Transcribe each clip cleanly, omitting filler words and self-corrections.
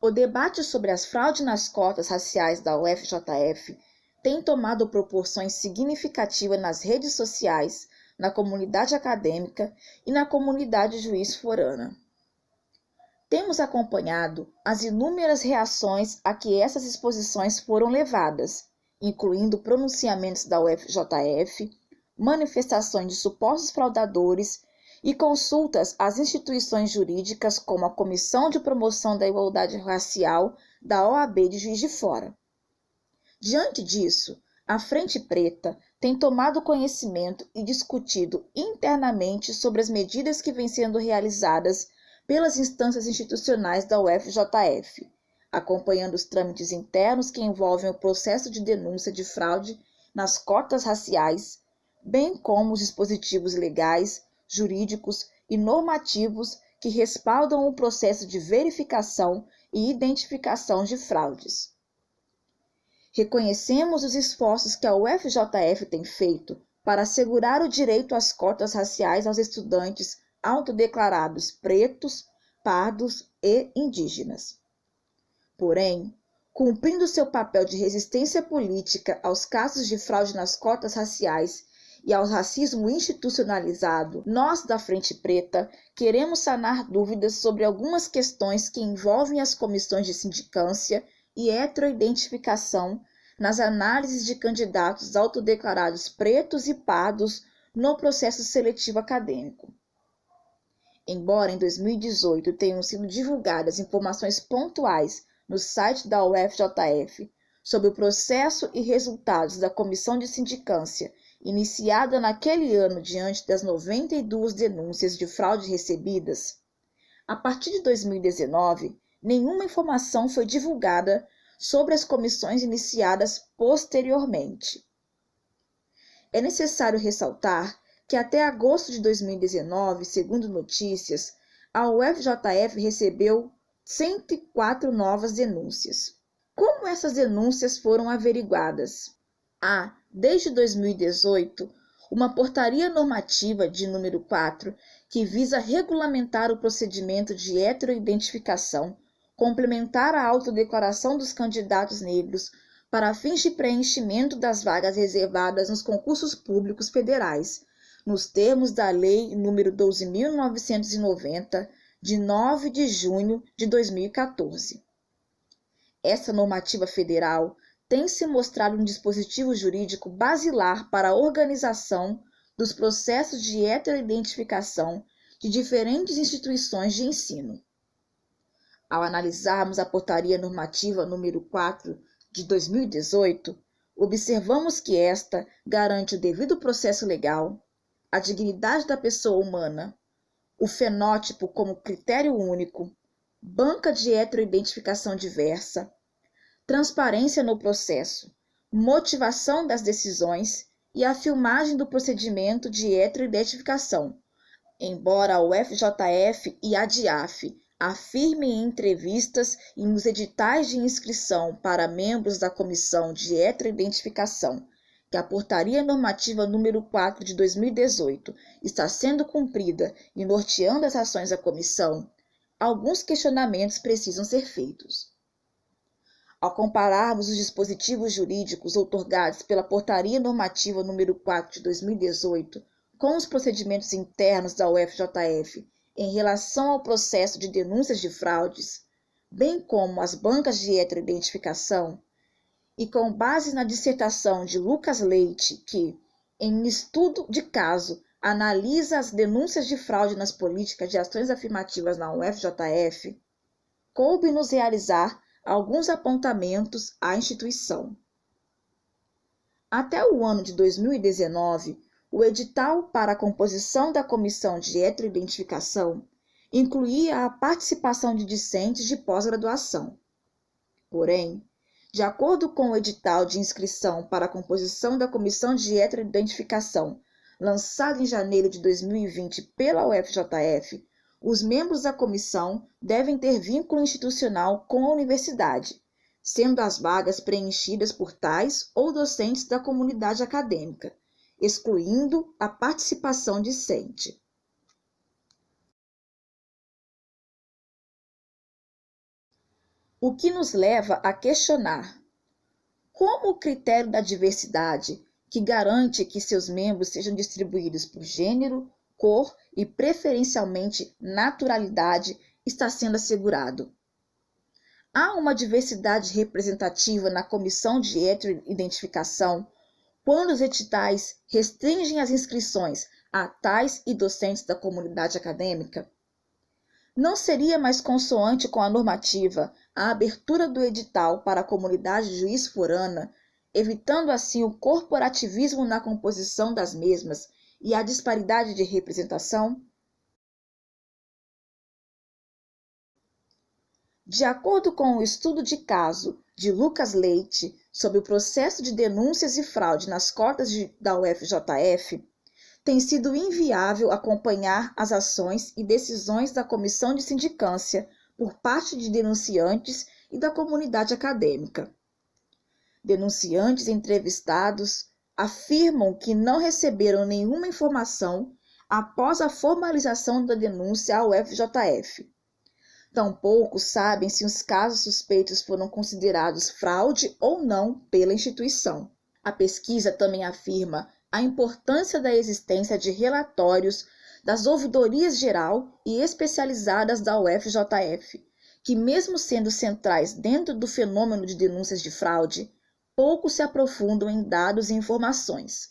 O debate sobre as fraudes nas cotas raciais da UFJF tem tomado proporções significativas nas redes sociais, na comunidade acadêmica e na comunidade juiz forana. Temos acompanhado as inúmeras reações a que essas exposições foram levadas, incluindo pronunciamentos da UFJF, manifestações de supostos fraudadores e consultas às instituições jurídicas como a Comissão de Promoção da Igualdade Racial da OAB de Juiz de Fora. Diante disso, a Frente Preta tem tomado conhecimento e discutido internamente sobre as medidas que vêm sendo realizadas pelas instâncias institucionais da UFJF, acompanhando os trâmites internos que envolvem o processo de denúncia de fraude nas cotas raciais, bem como os dispositivos legais, jurídicos e normativos que respaldam o processo de verificação e identificação de fraudes. Reconhecemos os esforços que a UFJF tem feito para assegurar o direito às cotas raciais aos estudantes autodeclarados pretos, pardos e indígenas. Porém, cumprindo seu papel de resistência política aos casos de fraude nas cotas raciais e ao racismo institucionalizado, nós da Frente Preta queremos sanar dúvidas sobre algumas questões que envolvem as comissões de sindicância e heteroidentificação nas análises de candidatos autodeclarados pretos e pardos no processo seletivo acadêmico. Embora em 2018 tenham sido divulgadas informações pontuais no site da UFJF sobre o processo e resultados da comissão de sindicância iniciada naquele ano diante das 92 denúncias de fraude recebidas, a partir de 2019, nenhuma informação foi divulgada sobre as comissões iniciadas posteriormente. É necessário ressaltar que até agosto de 2019, segundo notícias, a UFJF recebeu 104 novas denúncias. Como essas denúncias foram averiguadas? Há, desde 2018, uma portaria normativa de número 4 que visa regulamentar o procedimento de heteroidentificação, complementar a autodeclaração dos candidatos negros para fins de preenchimento das vagas reservadas nos concursos públicos federais, nos termos da Lei nº 12.990, de 9 de junho de 2014. Essa normativa federal tem se mostrado um dispositivo jurídico basilar para a organização dos processos de heteroidentificação de diferentes instituições de ensino. Ao analisarmos a portaria normativa número 4 de 2018, observamos que esta garante o devido processo legal, a dignidade da pessoa humana, o fenótipo como critério único, banca de heteroidentificação diversa, transparência no processo, motivação das decisões e a filmagem do procedimento de heteroidentificação, embora a UFJF e a DIAF afirmem em entrevistas e nos editais de inscrição para membros da Comissão de Heteroidentificação que a Portaria Normativa número 4 de 2018 está sendo cumprida e norteando as ações da comissão, alguns questionamentos precisam ser feitos. Ao compararmos os dispositivos jurídicos outorgados pela Portaria Normativa número 4 de 2018 com os procedimentos internos da UFJF em relação ao processo de denúncias de fraudes, bem como as bancas de heteroidentificação, e com base na dissertação de Lucas Leite, que, em um estudo de caso, analisa as denúncias de fraude nas políticas de ações afirmativas na UFJF, coube-nos realizar alguns apontamentos à instituição. Até o ano de 2019, o edital para a composição da Comissão de Heteroidentificação incluía a participação de discentes de pós-graduação. Porém, de acordo com o edital de inscrição para a composição da Comissão de Heteroidentificação, lançado em janeiro de 2020 pela UFJF, os membros da comissão devem ter vínculo institucional com a universidade, sendo as vagas preenchidas por tais ou docentes da comunidade acadêmica, excluindo a participação discente. O que nos leva a questionar como o critério da diversidade, que garante que seus membros sejam distribuídos por gênero, cor e preferencialmente naturalidade, está sendo assegurado. Há uma diversidade representativa na comissão de heteroidentificação quando os editais restringem as inscrições a tais e docentes da comunidade acadêmica? Não seria mais consoante com a normativa a abertura do edital para a comunidade juiz-forana, evitando assim o corporativismo na composição das mesmas e a disparidade de representação? De acordo com o estudo de caso de Lucas Leite sobre o processo de denúncias e fraude nas cotas da UFJF, tem sido inviável acompanhar as ações e decisões da comissão de sindicância por parte de denunciantes e da comunidade acadêmica. Denunciantes entrevistados afirmam que não receberam nenhuma informação após a formalização da denúncia à UFJF. Tampouco sabem se os casos suspeitos foram considerados fraude ou não pela instituição. A pesquisa também afirma a importância da existência de relatórios das ouvidorias geral e especializadas da UFJF, que, mesmo sendo centrais dentro do fenômeno de denúncias de fraude, pouco se aprofundam em dados e informações.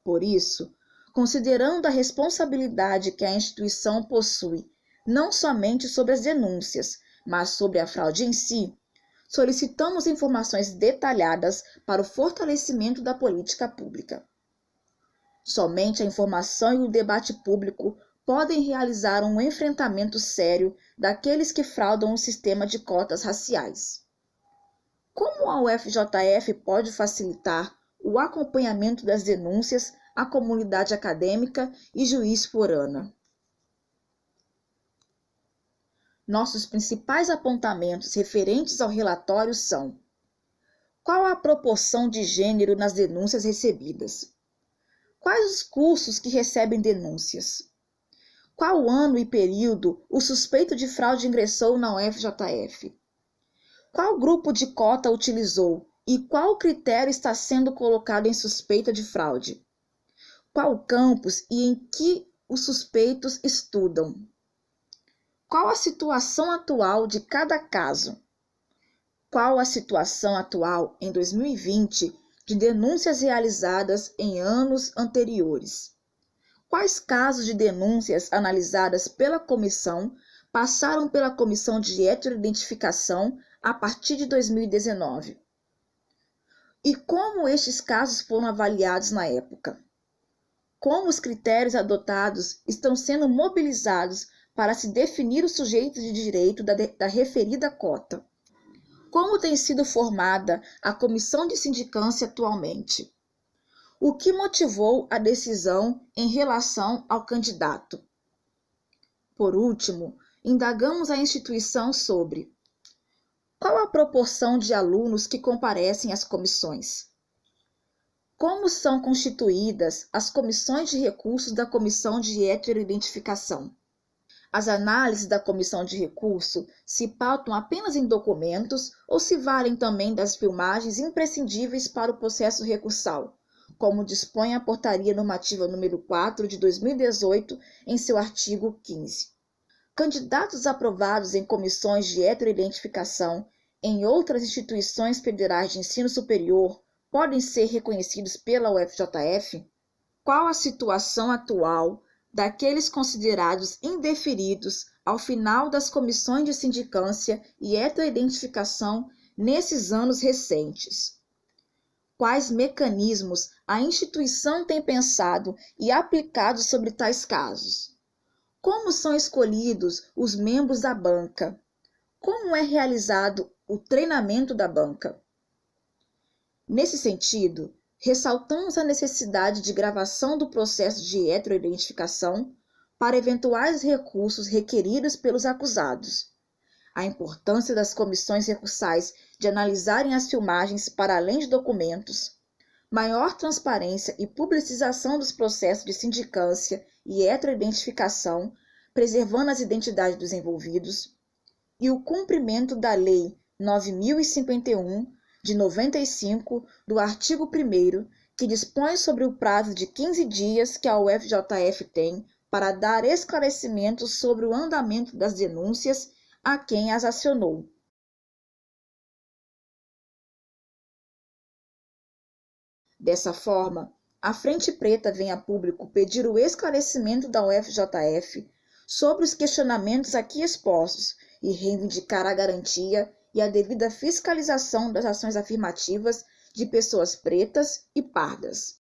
Por isso, considerando a responsabilidade que a instituição possui não somente sobre as denúncias, mas sobre a fraude em si, solicitamos informações detalhadas para o fortalecimento da política pública. Somente a informação e o debate público podem realizar um enfrentamento sério daqueles que fraudam o sistema de cotas raciais. Como a UFJF pode facilitar o acompanhamento das denúncias à comunidade acadêmica e juiz-forana? Nossos principais apontamentos referentes ao relatório são: qual a proporção de gênero nas denúncias recebidas? Quais os cursos que recebem denúncias? Qual ano e período o suspeito de fraude ingressou na UFJF? Qual grupo de cota utilizou e qual critério está sendo colocado em suspeita de fraude? Qual campus e em que os suspeitos estudam? Qual a situação atual de cada caso? Qual a situação atual em 2020 de denúncias realizadas em anos anteriores? Quais casos de denúncias analisadas pela comissão passaram pela comissão de heteroidentificação a partir de 2019? E como estes casos foram avaliados na época? Como os critérios adotados estão sendo mobilizados para se definir o sujeito de direito da referida cota? Como tem sido formada a comissão de sindicância atualmente? O que motivou a decisão em relação ao candidato? Por último, indagamos a instituição sobre: qual a proporção de alunos que comparecem às comissões? Como são constituídas as comissões de recursos da comissão de heteroidentificação? As análises da comissão de recurso se pautam apenas em documentos ou se valem também das filmagens imprescindíveis para o processo recursal, como dispõe a Portaria Normativa número 4 de 2018 em seu artigo 15. Candidatos aprovados em comissões de heteroidentificação em outras instituições federais de ensino superior podem ser reconhecidos pela UFJF? Qual a situação atual daqueles considerados indeferidos ao final das comissões de sindicância e heteroidentificação nesses anos recentes? Quais mecanismos a instituição tem pensado e aplicado sobre tais casos? Como são escolhidos os membros da banca? Como é realizado o treinamento da banca? Nesse sentido, ressaltamos a necessidade de gravação do processo de heteroidentificação para eventuais recursos requeridos pelos acusados, a importância das comissões recursais de analisarem as filmagens para além de documentos, maior transparência e publicização dos processos de sindicância e heteroidentificação, preservando as identidades dos envolvidos, e o cumprimento da Lei 9.051, de 95, do artigo 1º, que dispõe sobre o prazo de 15 dias que a UFJF tem para dar esclarecimentos sobre o andamento das denúncias a quem as acionou. Dessa forma, a Frente Preta vem a público pedir o esclarecimento da UFJF sobre os questionamentos aqui expostos e reivindicar a garantia e a devida fiscalização das ações afirmativas de pessoas pretas e pardas.